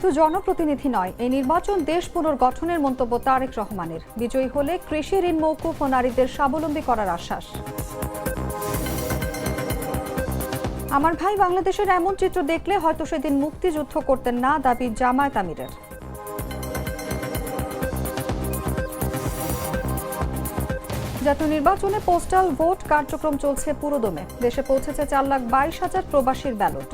শুধু জনপ্রতিনিধি নয়, এই নির্বাচন দেশ পুনর্গঠনের মন্তব্য তারেক রহমানের। বিজয়ী হলে কৃষি ঋণ মওকুফ ও নারীদের স্বাবলম্বী করার আশ্বাস। আমার ভাই বাংলাদেশের এমন চিত্র দেখলে হয়তো সেদিন মুক্তিযুদ্ধ করতেন না, দাবি জামায়াত আমিরের। জাতীয় নির্বাচনে পোস্টাল ভোট কার্যক্রম চলছে পুরোদমে। দেশে পৌঁছেছে 4,22,000 প্রবাসীর ব্যালট।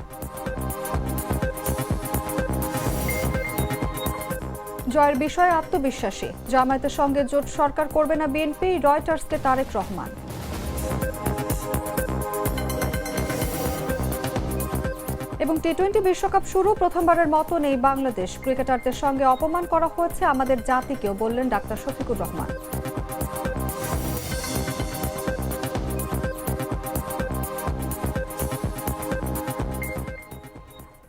জয়ের বিষয়ে আত্মবিশ্বাসী, জামায়াতের সঙ্গে জোট সরকার করবে না বিএনপি, রয়টার্সকে তারেক রহমান। এবং টি-20 বিশ্বকাপ শুরু, প্রথমবারের মতো নেই বাংলাদেশ। ক্রিকেটারদের সঙ্গে অপমান করা হয়েছে আমাদের জাতিকেও, বললেন ডাক্তার শফিকুর রহমান।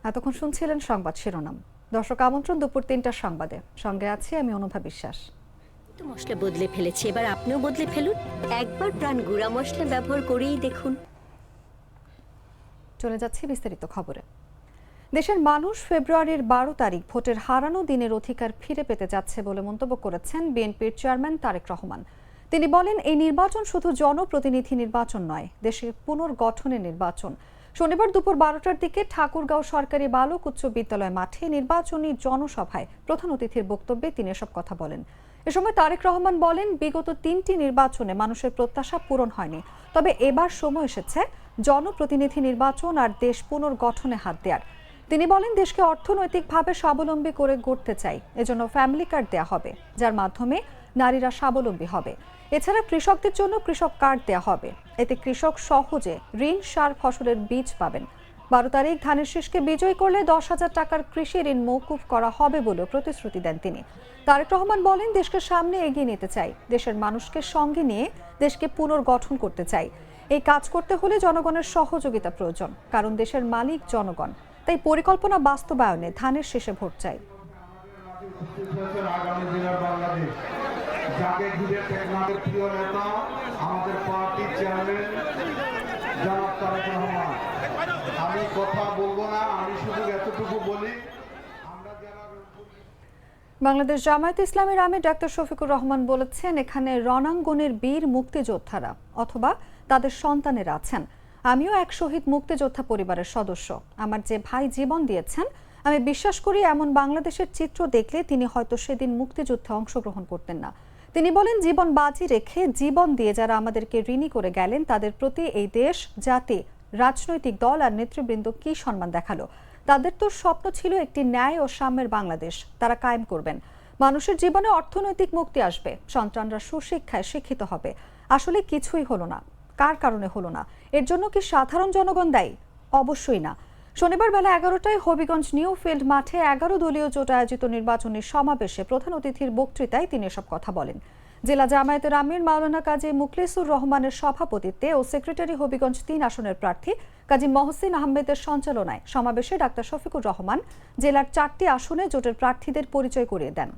এতক্ষণ শুনছিলেন সংবাদ শিরোনাম। দর্শক, আমন্ত্রণ দুপুর 3টার সংবাদে। সঙ্গে আছি আমি অনুভা বিশ্বাস। তো মশলা বদলে ফেলেছি, এবার আপনিও বদলে ফেলুন। একবার প্রাণ গুঁড়া মশলা ব্যবহার করেই দেখুন। চলে যাচ্ছি বিস্তারিত খবরে। দেশের মানুষ ফেব্রুয়ারির 12 তারিখ ভোটের হারানো দিনের অধিকার ফিরে পেতে যাচ্ছে বলে মন্তব্য করেছেন বিএনপির চেয়ারম্যান তারেক রহমান। তিনি বলেন, এই নির্বাচন শুধু জনপ্রতিনিধি নির্বাচন নয়, দেশের পুনর্গঠনের নির্বাচন। শনিবার দুপুর 12টার দিকে ঠাকুরগাঁও সরকারি বালক উচ্চ বিদ্যালয় মাঠে নির্বাচনী জনসভায় প্রধান অতিথির বক্তব্যে তিনি এসব কথা বলেন। এ সময় তারেক রহমান বলেন, বিগত 3টি নির্বাচনে মানুষের প্রত্যাশা পূরণ হয়নি, তবে এবার সময় এসেছে জনপ্রতিনিধি নির্বাচন আর দেশ পুনর্গঠনে হাত দেওয়ার। তিনি বলেন, দেশকে অর্থনৈতিকভাবে স্বাবলম্বী করে গড়তে চাই, এজন্য ফ্যামিলি কার্ড দেওয়া হবে, যার মাধ্যমে নারীরা স্বাবলম্বী হবে। এছাড়া কৃষকদের জন্য কৃষক কার্ড দেওয়া হবে, এতে কৃষক সহজে ঋণ, সার, ফসলের বীজ পাবেন। 12 তারিখ ধানের শীষকে বিজয় করলে 10,000 টাকার কৃষি ঋণ মওকুফ করা হবে বলেও প্রতিশ্রুতি দেন তিনি। তারেক রহমান বলেন, দেশকে সামনে এগিয়ে নিতে চাই, দেশের মানুষকে সঙ্গে নিয়ে দেশকে পুনর্গঠন করতে চাই। এই কাজ করতে হলে জনগণের সহযোগিতা প্রয়োজন, কারণ দেশের মালিক জনগণ। তাই পরিকল্পনা বাস্তবায়নে ধানের শীষে ভোট চাই। যাকে ঘিরে টেকনাফের প্রিয় নেতা আমাদের পার্টির চেয়ারম্যান জনাব তারেক রহমান। আমি কথা বলবো না, আমি শুধু এতটুকু বলি, আমরা যারা বাংলাদেশ জামায়াতে ইসলামীর আমির ডাক্তার শফিকুর রহমান বলেছেন, এখানে রণাঙ্গনের বীর মুক্তিযোদ্ধারা অথবা তাদের সন্তানেরা আছেন। আমিও এক শহীদ মুক্তিযোদ্ধা পরিবারের সদস্য। আমার যে ভাই জীবন দিয়েছেন, আমি বিশ্বাস করি এমন বাংলাদেশের চিত্র দেখলে তিনি হয়তো সেদিন মুক্তিযুদ্ধে অংশগ্রহণ করতেন না। তিনি বলেন, জীবন বাজি রেখে জীবন দিয়ে যারা আমাদেরকে ঋণী করে গেলেন, তাদের প্রতি এই দেশ, জাতি, রাজনৈতিক দল আর নেতৃবৃন্দ কি সম্মান দেখালো। তাদের তো স্বপ্ন ছিল একটি ন্যায় ও সাম্যের বাংলাদেশ, তারা কায়েম করবেন। মানুষের জীবনে অর্থনৈতিক মুক্তি আসবে, সন্তানরা সুশিক্ষায় শিক্ষিত হবে। আসলে কিছুই হলো না। কার কারণে হলো না? এর জন্য কি সাধারণ জনগণ দায়ী? অবশ্যই না। শনিবার বেলা 11টায় হবিগঞ্জ নিউ ফিল্ড মাঠে 11 দলীয় জোট আয়োজিত নির্বাচনী সমাবেশে প্রধান অতিথির বক্তৃতায় তিনি এসব কথা বলেন। জেলা জামায়াতের আমির মাওলানা কাজী মুখলিসুর রহমানের সভাপতিত্বে ও সেক্রেটারি হবিগঞ্জ 3 আসনের প্রার্থী কাজী মহসিন আহমেদের সঞ্চালনায় সমাবেশে ডাক্তার শফিকুর রহমান জেলার 4টি আসনে জোটের প্রার্থীদের পরিচয় করিয়ে দেন।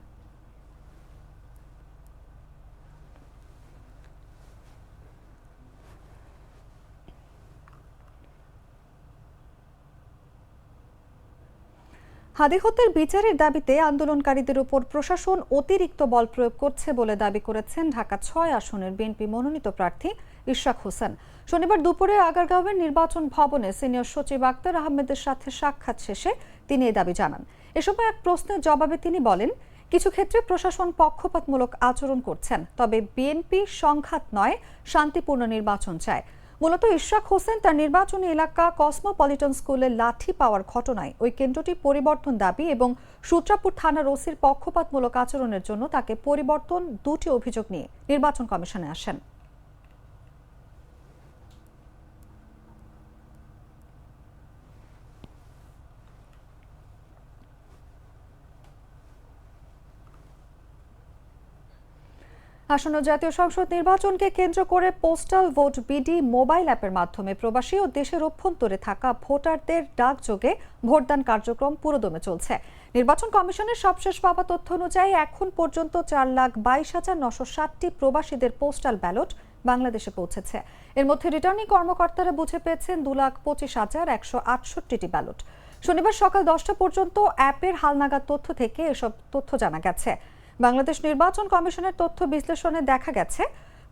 হাদি হত্যার বিচারের দাবিতে আন্দোলনকারীদের উপর প্রশাসন অতিরিক্ত বল প্রয়োগ করছে বলে দাবি করেছেন ঢাকা 6 আসনের বিএনপি মনোনীত প্রার্থী ইশরাক হোসেন। শনিবার দুপুরে আগারগাঁওয়ের নির্বাচন ভবনে সিনিয়র সচিব আক্তার আহমেদের সাথে সাক্ষাৎ শেষে তিনি এই দাবি জানান। এ সময় এক প্রশ্নের জবাবে তিনি বলেন, কিছু ক্ষেত্রে প্রশাসন পক্ষপাতমূলক আচরণ করছেন, তবে বিএনপি সংঘাত নয়, শান্তিপূর্ণ নির্বাচন চায়। মূলত ইশরাক হোসেন তার নির্বাচনী এলাকা কসমোপলিটন স্কুলে লাঠি পাওয়ার ঘটনায় ওই কেন্দ্রটি পরিবর্তন দাবি এবং সূত্রাপুর থানার ওসির পক্ষপাতমূলক আচরণের জন্য তাকে পরিবর্তন 2টি অভিযোগ নিয়ে নির্বাচন কমিশনে আসেন। আসন্ন জাতীয় সংসদ নির্বাচনকে কেন্দ্র করে পোস্টাল ভোট বিডি মোবাইল অ্যাপের মাধ্যমে প্রবাসী ও দেশের অভ্যন্তরে থাকা ভোটারদের ডাকযোগে ভোটদান কার্যক্রম পুরোদমে চলছে। নির্বাচন কমিশনের সবশেষ পাওয়া তথ্য অনুযায়ী এখন পর্যন্ত 4,22,960টি প্রবাসীদের পোস্টাল ব্যালট বাংলাদেশে পৌঁছেছে। এর মধ্যে রিটার্নিং কর্মকর্তারা বুঝে পেয়েছেন 2,25,168টি ব্যালট। শনিবার সকাল 10টা পর্যন্ত অ্যাপের হালনাগাদ তথ্য থেকে এসব তথ্য জানা গেছে। বাংলাদেশ নির্বাচন কমিশনের তথ্য বিশ্লেষণে দেখা গেছে,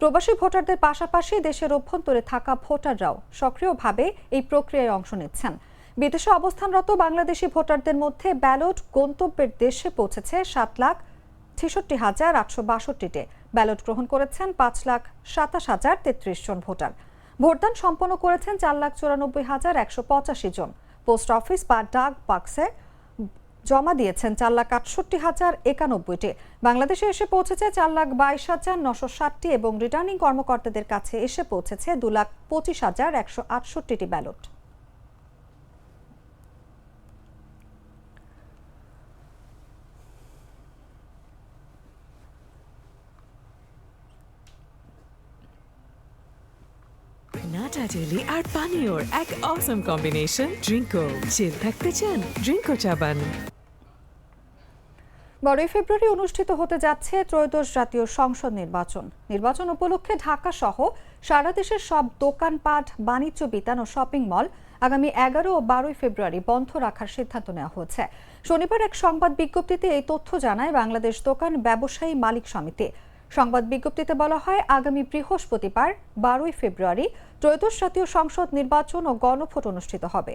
প্রবাসী ভোটারদের পাশাপাশি দেশের অভ্যন্তরে থাকা ভোটাররাও সক্রিয়ভাবে এই প্রক্রিয়ায় অংশ নিচ্ছেন। বিদেশে অবস্থানরত বাংলাদেশি ভোটারদের মধ্যে ব্যালট গন্তব্যের দেশে পৌঁছেছে 7,63,862টি। ব্যালট গ্রহণ করেছেন 5,27,033 জন ভোটার। ভোটদান সম্পন্ন করেছেন 4,94,185 জন। পোস্ট অফিস বা ডাক বাক্সে জমা দিয়েছেন 4,68,091টি। বাংলাদেশে এসে পৌঁছেছে 4,22,960টি এবং রিটার্নিং কর্মকর্তাদের কাছে এসে পৌঁছেছে 2,25,168টি ব্যালট। নাটা জেলি আর পানীয়র এক অসম কম্বিনেশন। ড্রিঙ্কো চিল থাকতে চান, ড্রিঙ্কো চাবান। 12 ফেব্রুয়ারি অনুষ্ঠিত হতে যাচ্ছে ত্রয়োদশ জাতীয় সংসদ নির্বাচন। নির্বাচন উপলক্ষে ঢাকা সহ সারা দেশের সব দোকানপাট, বাণিজ্য বিতান ও শপিং মল আগামী 11 ও 12 ফেব্রুয়ারি বন্ধ রাখার সিদ্ধান্ত নেওয়া হয়েছে। শনিবার এক সংবাদ বিজ্ঞপ্তিতে এই তথ্য জানায় বাংলাদেশ দোকান ব্যবসায়ী মালিক সমিতি। সংবাদ বিজ্ঞপ্তিতে বলা হয়, আগামী বৃহস্পতিবার 12 ফেব্রুয়ারি ত্রয়োদশ জাতীয় সংসদ নির্বাচন ও গণভোট অনুষ্ঠিত হবে।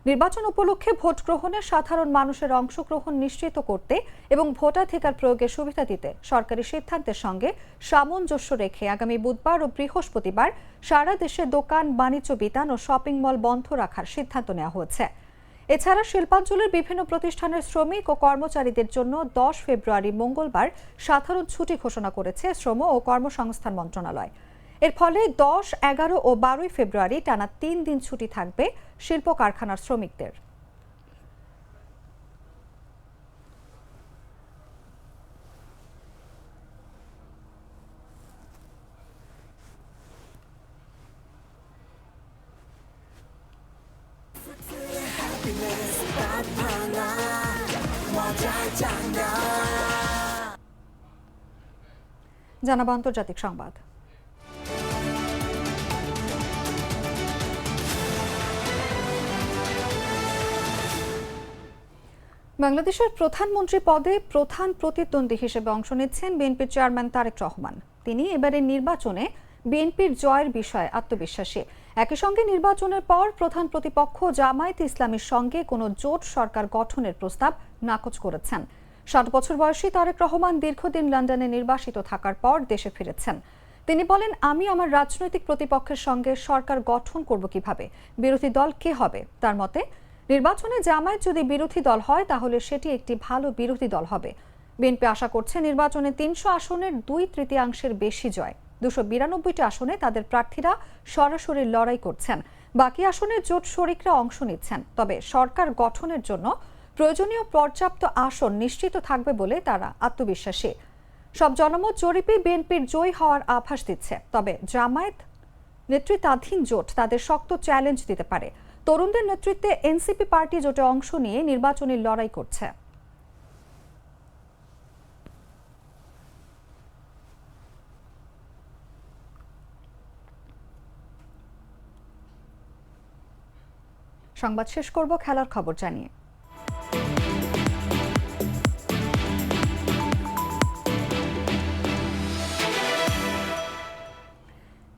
নির্বাচন উপলক্ষে ভোট গ্রহণে সাধারণ মানুষের অংশগ্রহণ নিশ্চিত করতে এবং ভোটাধিকার প্রয়োগের সুবিধা দিতে সরকারি সিদ্ধান্তের সঙ্গে সামঞ্জস্য রেখে আগামী বুধবার ও বৃহস্পতিবার সারা দেশে দোকান, বাণিজ্য বিতান ও শপিং মল বন্ধ রাখার সিদ্ধান্ত নেওয়া হয়েছে। এছাড়া শিল্পাঞ্চলের বিভিন্ন প্রতিষ্ঠানের শ্রমিক ও কর্মচারীদের জন্য 10 ফেব্রুয়ারি মঙ্গলবার সাধারণ ছুটি ঘোষণা করেছে শ্রম ও কর্মসংস্থান মন্ত্রণালয়। এর ফলে 10, 11 ও 12 ফেব্রুয়ারি টানা 3 দিন ছুটি থাকবে শিল্প কারখানার শ্রমিকদের। জানাবো আন্তর্জাতিক সংবাদ। বাংলাদেশের প্রধানমন্ত্রী পদে প্রধান প্রতিদ্বন্দ্বী হিসেবে অংশ নিচ্ছেন বিএনপির চেয়ারম্যান তারেক রহমান। তিনি এবারের নির্বাচনে বিএনপির জয়ের বিষয়ে আত্মবিশ্বাসী। একই সঙ্গে নির্বাচনের পর প্রধান প্রতিপক্ষ জামায়াতে ইসলামীর সঙ্গে কোনো জোট সরকার গঠনের প্রস্তাব নাকচ করেছেন। 60 বছর বয়সী তারেক রহমান দীর্ঘদিন লন্ডনে নির্বাসিত থাকার পর দেশে ফিরেছেন। তিনি বলেন, আমি আমার রাজনৈতিক প্রতিপক্ষের সঙ্গে সরকার গঠন করব কিভাবে, বিরোধী দল কে হবে। তার মতে, নির্বাচনে জামায়াত যদি বিরোধী দল হয় তাহলে সেটি একটি ভালো বিরোধী দল হবে। বিএনপি আশা করছে নির্বাচনে 300 আসনের 2/3 বেশি জয়। 292টি আসনে তাদের প্রার্থীরা সরাসরি লড়াই করছেন। বাকি আসনে জোট শরিকরা অংশ নিচ্ছেন। তবে সরকার গঠনের জন্য প্রয়োজনীয় পর্যাপ্ত আসন নিশ্চিত থাকবে বলে তারা আত্মবিশ্বাসী। সব জনমত জরিপে বিএনপির জয়ী হওয়ার আভাস দিচ্ছে। তবে জামায়াত নেতৃত্বাধীন জোট তাদের শক্ত চ্যালেঞ্জ দিতে পারে। তরুণদের নেতৃত্বে এনসিপি পার্টি জোটে অংশ নিয়ে নির্বাচনী লড়াই করছে। সংবাদ শেষ করব খেলার খবর জানিয়ে।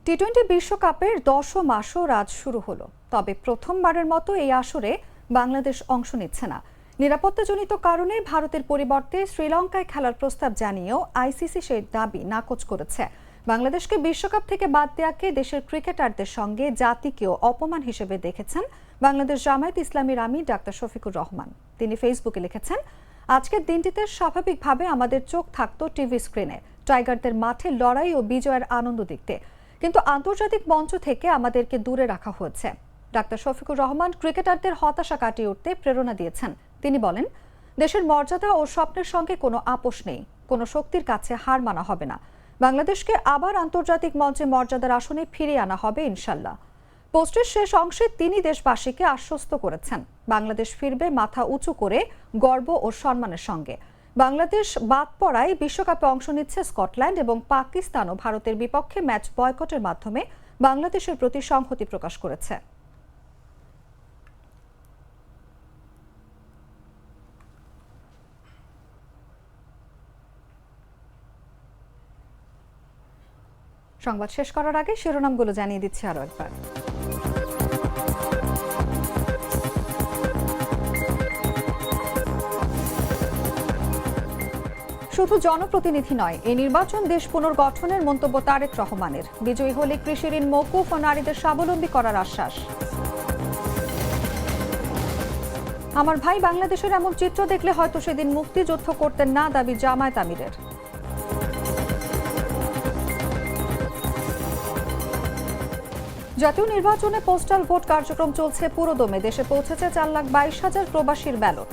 টি-20 বিশ্বকাপের 10ম আসর আজ শুরু হলো। তবে প্রথমবারের মতো এই আসরে বাংলাদেশ অংশ নিচ্ছে না। নিরাপত্তাজনিত কারণে ভারতের পরিবর্তে শ্রীলঙ্কায় খেলার প্রস্তাব জানিয়েও আইসিসি সেই দাবি নাকচ করেছে। বাংলাদেশকে বিশ্বকাপ থেকে বাদ দেওয়াকে দেশের ক্রিকেটারদের সঙ্গে জাতিকেও অপমান হিসেবে দেখেছেন বাংলাদেশ জামায়াতে ইসলামীর আমির ডাক্তার শফিকুর রহমান। তিনি ফেসবুকে লিখেছেন, আজকের দিনটিতে স্বাভাবিকভাবে আমাদের চোখ থাকতো টিভি স্ক্রিনে, টাইগারদের মাঠে লড়াই ও বিজয়ের আনন্দ দেখতে, কিন্তু আন্তর্জাতিক মঞ্চ থেকে আমাদেরকে দূরে রাখা হয়েছে। ডাক্তার শফিকুর রহমান ক্রিকেটারদের হতাশা কাটিয়ে উঠতে প্রেরণা দিয়েছেন। তিনি বলেন, দেশের মর্যাদা ও স্বপ্নের সঙ্গে কোনো আপোষ নেই, কোনো শক্তির কাছে হার মানা হবে না। বাংলাদেশকে আবার আন্তর্জাতিক মঞ্চে মর্যাদার আসনে ফিরিয়ে আনা হবে ইনশাল্লাহ। পোস্টের শেষ অংশে তিনি দেশবাসীকে আশ্বস্ত করেছেন, বাংলাদেশ ফিরবে মাথা উঁচু করে, গর্ব ও সম্মানের সঙ্গে। বাংলাদেশ বাদ পড়ায় বিশ্বকাপে অংশ নিচ্ছে স্কটল্যান্ড এবং পাকিস্তানও ভারতের বিপক্ষে ম্যাচ বয়কটের মাধ্যমে বাংলাদেশের প্রতি সংহতি প্রকাশ করেছে। সংবাদ শেষ করার আগে শিরোনামগুলো জানিয়ে দিচ্ছি আরও একবার। শুধু জনপ্রতিনিধি নয়, এই নির্বাচন দেশ পুনর্গঠনের মন্তব্য তারেক রহমানের। বিজয়ী হলে কৃষি ঋণ মওকুফ ও নারীদের স্বাবলম্বী করার আশ্বাস। আমার ভাই বাংলাদেশের এমন চিত্র দেখলে হয়তো সেদিন মুক্তিযুদ্ধ করতেন না, দাবি জামায়াত আমিরের। জাতীয় নির্বাচনে পোস্টাল ভোট কার্যক্রম চলছে পুরোদমে। দেশে পৌঁছেছে 4,22,000 প্রবাসীর ব্যালট।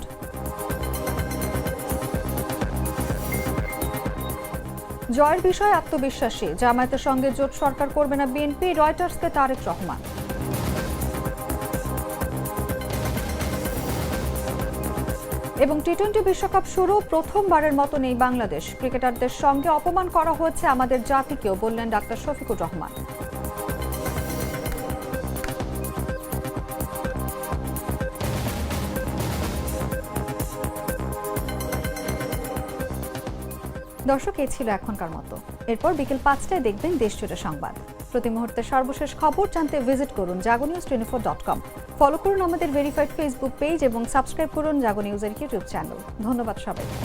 জয়ের বিষয়ে আত্মবিশ্বাসী, জামায়াতের সঙ্গে জোট সরকার করবে না বিএনপি, রয়টার্সকে তারেক রহমান। এবং টি-20 বিশ্বকাপ শুরু, প্রথমবারের মতো নেই বাংলাদেশ। ক্রিকেটারদের সঙ্গে অপমান করা হয়েছে আমাদের জাতিকেও, বললেন ডাক্তার শফিকুর রহমান। দর্শক, এই ছিল এখনকার মতো। এরপর বিকেল 5টায় দেখবেন দেশজুড়ে সংবাদ। প্রতি মুহূর্তে সর্বশেষ খবর জানতে ভিজিট করুন jagonews24.com। ফলো করুন আমাদের ভেরিফাইড ফেসবুক পেজ এবং সাবস্ক্রাইব করুন জাগো নিউজের ইউটিউব চ্যানেল। ধন্যবাদ সবাইকে।